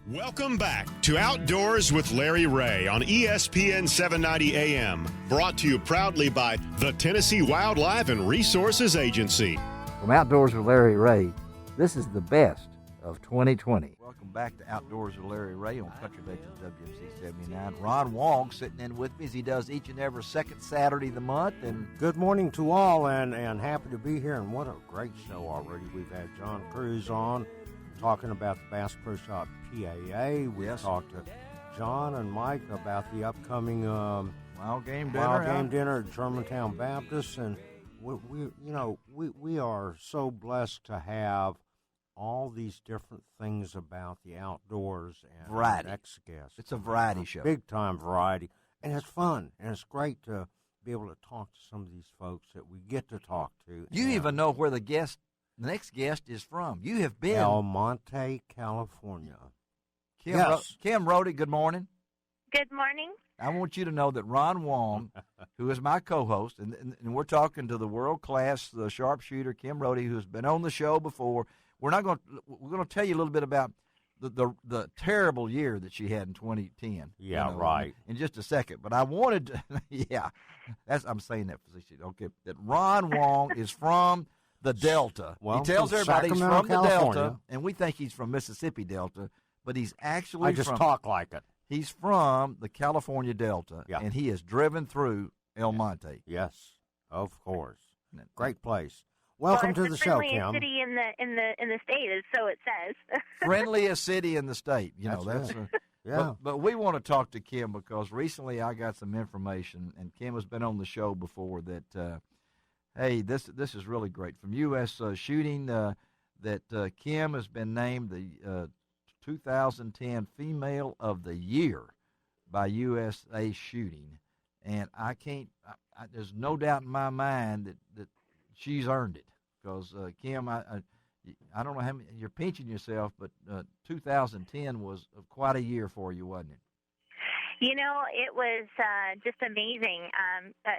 Welcome back to Outdoors with Larry Ray on ESPN 790 AM, brought to you proudly by the Tennessee Wildlife and Resources Agency. From Outdoors with Larry Ray, this is the best of 2020. Welcome back to Outdoors with Larry Ray on Country Legends WMC 79. Ron Wong sitting in with me as he does each and every second Saturday of the month. And good morning to all, and happy to be here. And what a great show already. We've had John Cruz on talking about the Bass Pro Shop PAA. We talked to John and Mike about the upcoming Wild Game Dinner at Germantown Baptist, and we are so blessed to have all these different things about the outdoors and variety. Next guest. It's a variety show, big time variety, and it's fun, and it's great to be able to talk to some of these folks that we get to talk to. You even know where the next guest is from. You have been El Monte, California. Kim Rhode, good morning. Good morning. I want you to know that Ron Wong, who is my co-host, and we're talking to the world-class sharpshooter Kim Rhode, who's been on the show before. We're going to tell you a little bit about the terrible year that she had in 2010. Yeah, right. In just a second, but I wanted to, I'm saying that facetiously. Okay, that Ron Wong is from the Delta. Well, he tells everybody he's from California. The Delta, and we think he's from Mississippi Delta, but he's actually I just talk like it. He's from the California Delta, yeah. And he has driven through El Monte. Yes, of course. Great place. Welcome to the show, Kim. Friendliest city in the state, so it says. Friendliest city in the state. That's yeah. But we want to talk to Kim because recently I got some information, and Kim has been on the show before. That hey, this is really great from U.S. Shooting. That Kim has been named the 2010 Female of the Year by USA Shooting, and there's no doubt in my mind that she's earned it because Kim, I don't know how many, you're pinching yourself, but 2010 was quite a year for you, wasn't it? It was just amazing,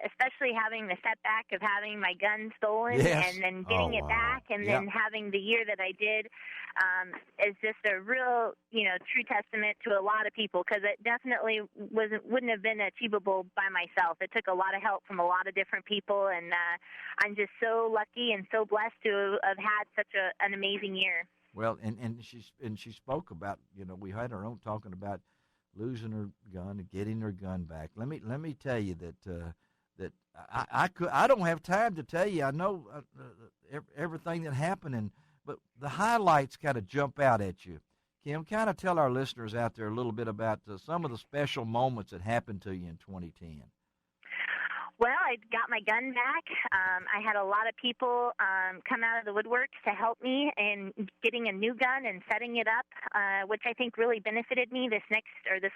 especially having the setback of having my gun stolen and then getting it back and then having the year that I did is just a real, true testament to a lot of people because it definitely wouldn't have been achievable by myself. It took a lot of help from a lot of different people, and I'm just so lucky and so blessed to have had such an amazing year. Well, and she spoke about, we had her own talking about losing her gun and getting her gun back. Let me tell you that I don't have time to tell you. I know everything that happened, but the highlights kind of jump out at you. Kim, kind of tell our listeners out there a little bit about some of the special moments that happened to you in 2010. Well, I got my gun back. I had a lot of people come out of the woodworks to help me in getting a new gun and setting it up, which I think really benefited me this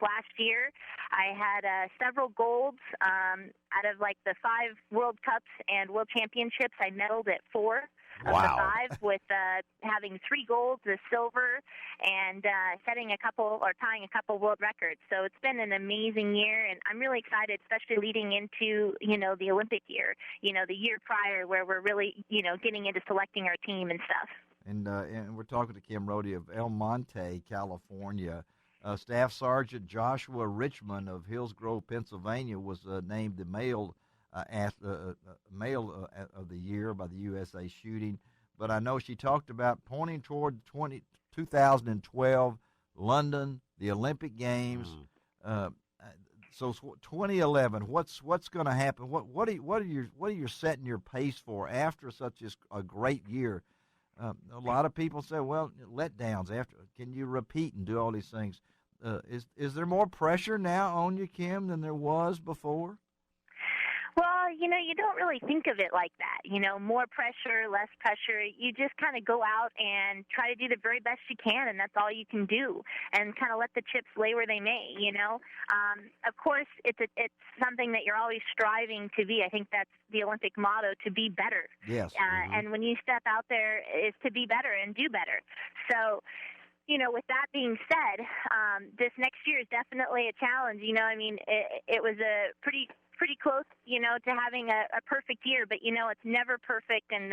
last year. I had several golds out of the 5 World Cups and World Championships. I medaled at 4 of the 5 with having 3 golds, a silver, and tying a couple world records. So it's been an amazing year, and I'm really excited, especially leading into the Olympic year, the year prior where we're really getting into selecting our team and stuff. And we're talking to Kim Rhode of El Monte, California. Staff Sergeant Joshua Richmond of Hillsgrove, Pennsylvania, was named the male of the year by the USA Shooting. But I know she talked about pointing toward 2012 London, the Olympic Games. So 2011, what's going to happen? What are you setting your pace for after such a great year? A lot of people say, well, letdowns after. Can you repeat and do all these things? Is there more pressure now on you, Kim, than there was before? Well, you don't really think of it like that. More pressure, less pressure. You just kind of go out and try to do the very best you can, and that's all you can do, and kind of let the chips lay where they may. Of course, it's something that you're always striving to be. I think that's the Olympic motto: to be better. Yes. And when you step out there, is to be better and do better. So. With that being said, this next year is definitely a challenge. It was a pretty pretty close, to having a perfect year, but, it's never perfect, and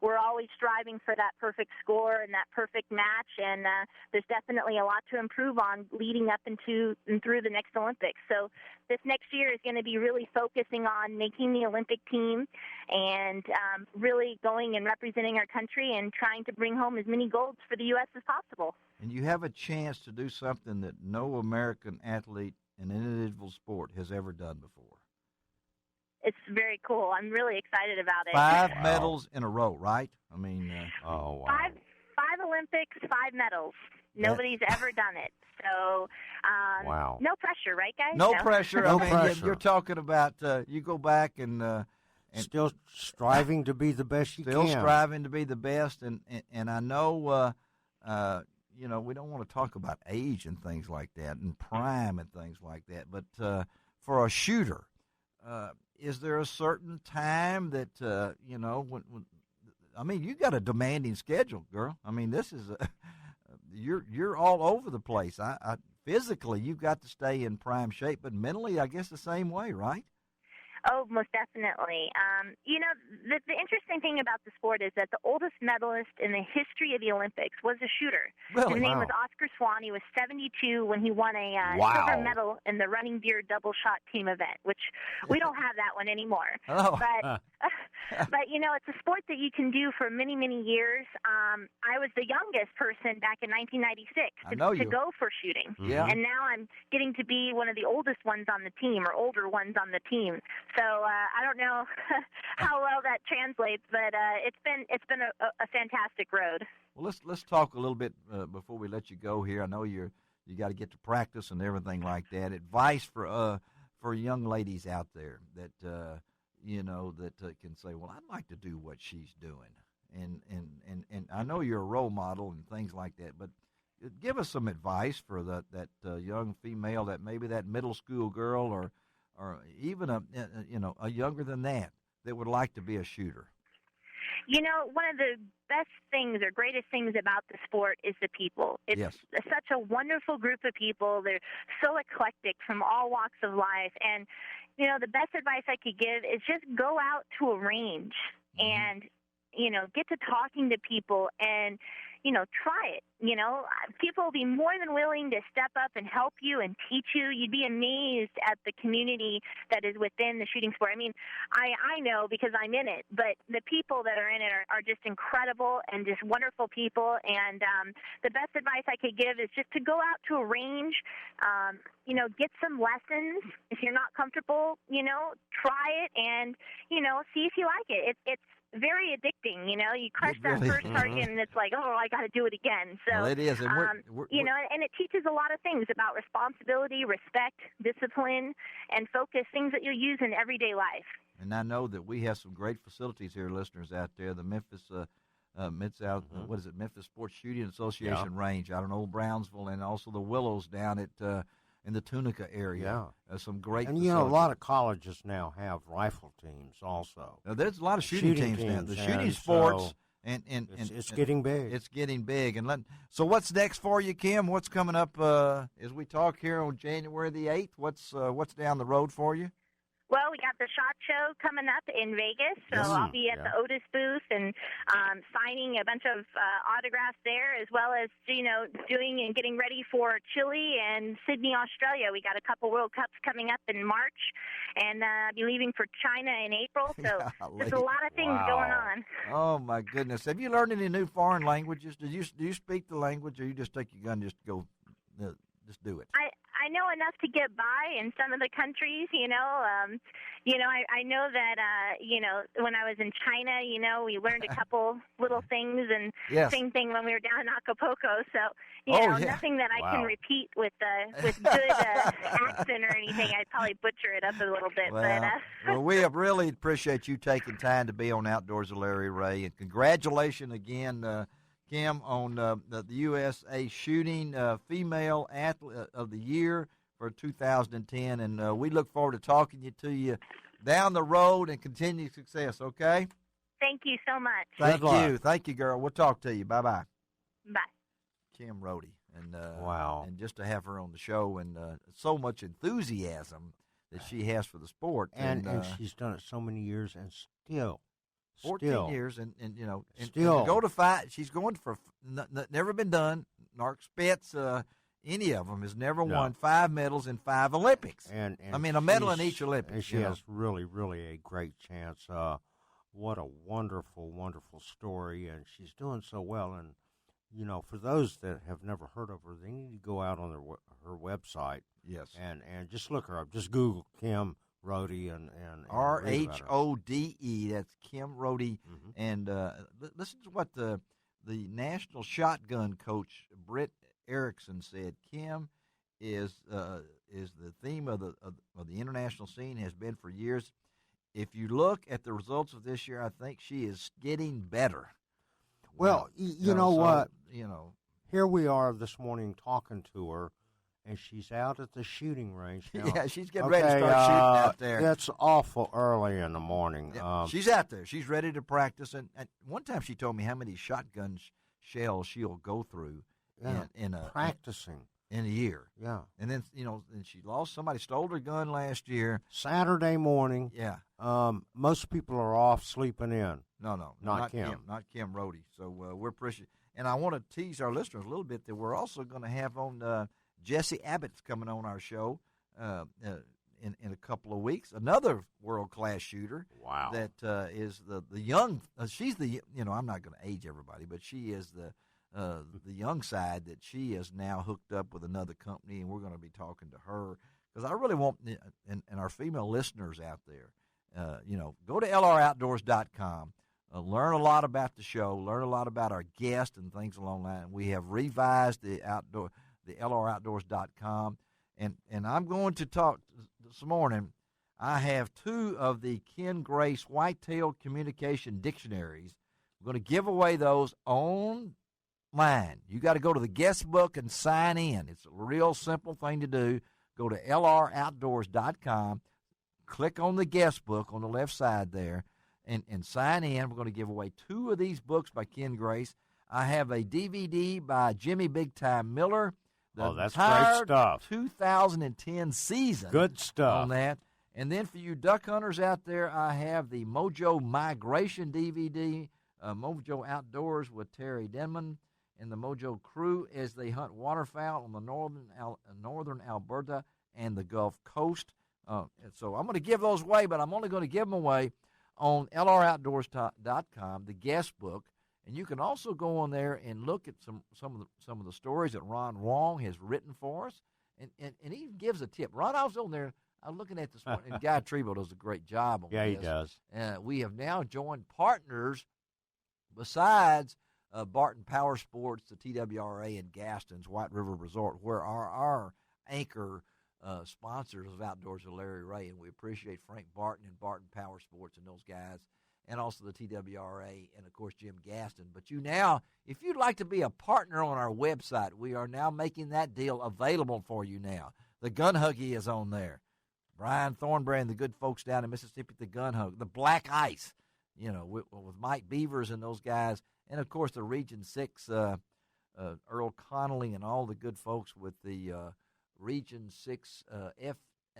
we're always striving for that perfect score and that perfect match, and there's definitely a lot to improve on leading up into and through the next Olympics. So this next year is going to be really focusing on making the Olympic team and really going and representing our country and trying to bring home as many golds for the U.S. as possible. And you have a chance to do something that no American athlete in an individual sport has ever done before. It's very cool. I'm really excited about it. 5 medals in a row, right? I mean, wow. Five Olympics, 5 medals. Nobody's ever done it. So, wow. No pressure, right, guys? No pressure. No I mean, pressure. You're talking about you go back and still striving to be the best you can. Still striving to be the best, and I know, we don't want to talk about age and things like that, and prime and things like that. But for a shooter, is there a certain time that when I mean, you got a demanding schedule, girl. I mean, this is you're all over the place. I physically, you've got to stay in prime shape, but mentally, I guess the same way, right? Oh, most definitely. The interesting thing about the sport is that the oldest medalist in the history of the Olympics was a shooter. Really? His name Wow. was Oscar Swan. He was 72 when he won a Wow. silver medal in the running beer double shot team event, which we don't have that one anymore. Oh. But it's a sport that you can do for many, many years. I was the youngest person back in 1996 to go for shooting. Yeah. And now I'm getting to be one of the oldest ones on the team, or older ones on the team. So I don't know how well that translates, but it's been a fantastic road. Well, let's talk a little bit before we let you go here. I know you got to get to practice and everything like that. Advice for young ladies out there that can say, well, I'd like to do what she's doing, and I know you're a role model and things like that, but give us some advice for that young female, that maybe that middle school girl or even a younger than that would like to be a shooter. One of the best things or greatest things about the sport is the people. It's such a wonderful group of people. They're so eclectic from all walks of life. And, the best advice I could give is just go out to a range and, get to talking to people and, try it. People will be more than willing to step up and help you and teach you. You'd be amazed at the community that is within the shooting sport. I mean, I know because I'm in it, but the people that are in it are just incredible and just wonderful people. And the best advice I could give is just to go out to a range, get some lessons. If you're not comfortable, try it and, see if you like it. It's very addicting, you crush that really first target and it's like, oh, I got to do it again. So, well, it is, and and it teaches a lot of things about responsibility, respect, discipline, and focus, things that you'll use in everyday life. And I know that we have some great facilities here, listeners out there. The Memphis, what is it? Memphis Sports Shooting Association range out in Old Brownsville, and also the Willows down at in the Tunica area. Some great and facilities. a lot of colleges now have rifle teams also. Now, there's a lot of shooting teams now. The shooting sports, and it's getting big. It's getting big. So what's next for you, Kim? What's coming up as we talk here on January the 8th? What's down the road for you? Well, we got the SHOT Show coming up in Vegas, so I'll be at the Otis booth and signing a bunch of autographs there, as well as, doing and getting ready for Chile and Sydney, Australia. We got a couple World Cups coming up in March, and I'll be leaving for China in April, so there's a lot of things going on. Oh, my goodness. Have you learned any new foreign languages? Do you speak the language, or you just take your gun and just go, just do it? I know enough to get by in some of the countries, I know that, when I was in China, we learned a couple little things, and same thing when we were down in Acapulco. So, nothing that I can repeat with good accent or anything. I'd probably butcher it up a little bit. Well, we really appreciate you taking time to be on Outdoors with Larry Ray, and congratulations again, Kim, on the USA Shooting Female Athlete of the Year for 2010, and we look forward to talking to you down the road and continued success, okay? Thank you so much. Thank you, girl. We'll talk to you. Bye-bye. Bye. Kim Rhode, and wow. And just to have her on the show, and so much enthusiasm that she has for the sport. And she's done it so many years and still. 14 years, and you know, and still to go to five. She's going for never been done. Narc Spitz, any of them has never won 5 medals in 5 Olympics. And I mean, a medal in each Olympics. And she has really, really a great chance. What a wonderful, wonderful story, and she's doing so well. And you know, for those that have never heard of her, they need to go out on her website. Yes, and just look her up. Just Google Kim Rhode and Rhode. That's Kim Rhode. Mm-hmm. And listen to what the national shotgun coach Britt Erickson said. Kim is the theme of the international scene, has been for years. If you look at the results of this year, I think she is getting better. Well, you know what? You know, here we are this morning talking to her, and she's out at the shooting range now. Yeah, she's getting ready to start shooting out there. It's awful early in the morning. Yeah, she's out there. She's ready to practice. And one time she told me how many shotgun shells she'll go through practicing in a year. Yeah. And then, you know, and she lost. Somebody stole her gun last year. Saturday morning. Yeah. Most people are off sleeping in. No, not Kim. Not Kim Rhode. So we're appreciative. And I want to tease our listeners a little bit that we're also going to have on Jesse Abbott's coming on our show in a couple of weeks. Another world-class shooter. Wow. That is the young. She's the, you know, I'm not going to age everybody, but she is the young side that she is now hooked up with another company, and we're going to be talking to her because I really want and our female listeners out there, you know, go to lroutdoors.com. Learn a lot about the show. Learn a lot about our guests and things along that. We have revised the lroutdoors.com, and I'm going to talk this morning. I have 2 of the Ken Grace Whitetail Communication Dictionaries. We're going to give away those online. You got to go to the guest book and sign in. It's a real simple thing to do. Go to lroutdoors.com, click on the guest book on the left side there, and sign in. We're going to give away 2 of these books by Ken Grace. I have a DVD by Jimmy Big Time Miller. That's great stuff. 2010 season. Good stuff. On that. And then for you duck hunters out there, I have the Mojo Migration DVD, Mojo Outdoors with Terry Denman and the Mojo crew as they hunt waterfowl on the northern Alberta and the Gulf Coast. And so I'm going to give those away, but I'm only going to give them away on lroutdoors.com, the guest book. And you can also go on there and look at some of the stories that Ron Wong has written for us, and he even gives a tip. Ron, I was on there. I was looking at this morning, and Guy Trevo does a great job on this. Yeah, he does. We have now joined partners besides Barton Power Sports, the TWRA, and Gaston's White River Resort, where our anchor sponsors of Outdoors are Larry Ray, and we appreciate Frank Barton and Barton Power Sports and those guys, and also the TWRA, and, of course, Jim Gaston. But if you'd like to be a partner on our website, we are now making that deal available for you now. The Gun Huggy is on there. Brian Thornberry and the good folks down in Mississippi, the Gun Hug. The Black Ice, you know, with Mike Beavers and those guys. And, of course, the Region 6, Earl Connolly and all the good folks with the Region 6,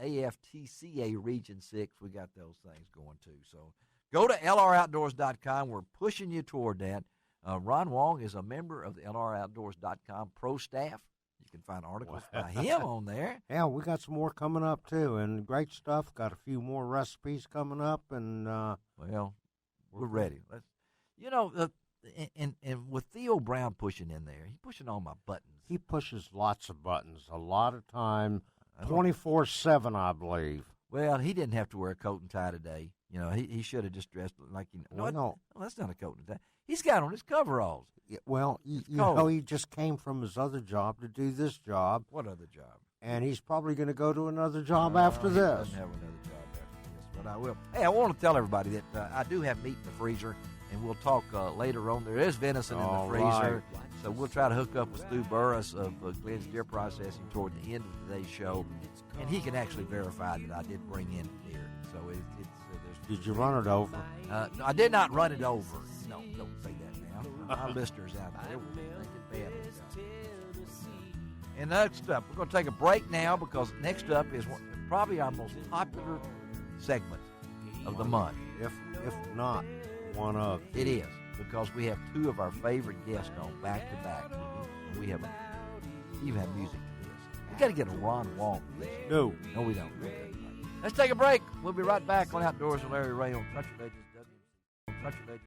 AFTCA Region 6. We got those things going, too. So go to lroutdoors.com. We're pushing you toward that. Ron Wong is a member of the lroutdoors.com pro staff. You can find articles by him on there. Yeah, we got some more coming up, too, and great stuff. Got a few more recipes coming up, and well, we're ready. And with Theo Brown pushing in there, he's pushing all my buttons. He pushes lots of buttons, a lot of time, 24/7, I believe. Well, he didn't have to wear a coat and tie today. You know, he should have just dressed like No, that's not a coat and tie. He's got on his coveralls. Yeah, well, you know, he just came from his other job to do this job. What other job? And he's probably going to go to another job after He this. doesn't have another job after this, but I will. Hey, I want to tell everybody that I do have meat in the freezer, and we'll talk later on. There is venison in the freezer, so we'll try to hook up with Stu Burris of Glenn's Deer Processing toward the end of today's show, and he can actually verify that I did bring in deer. So Did you run it over? No, I did not run it over. No, don't say that now. Our listeners out there will be thinking bad about it. And next up, we're going to take a break now because next up is probably our most popular segment of the month. If not one of. It is, because we have two of our favorite guests on back to back. We have even have music to this. We got to get a Ron Wall for this. No, we don't. Okay. Let's take a break. We'll be right back on Outdoors with Larry Ray on Country Legends WMC.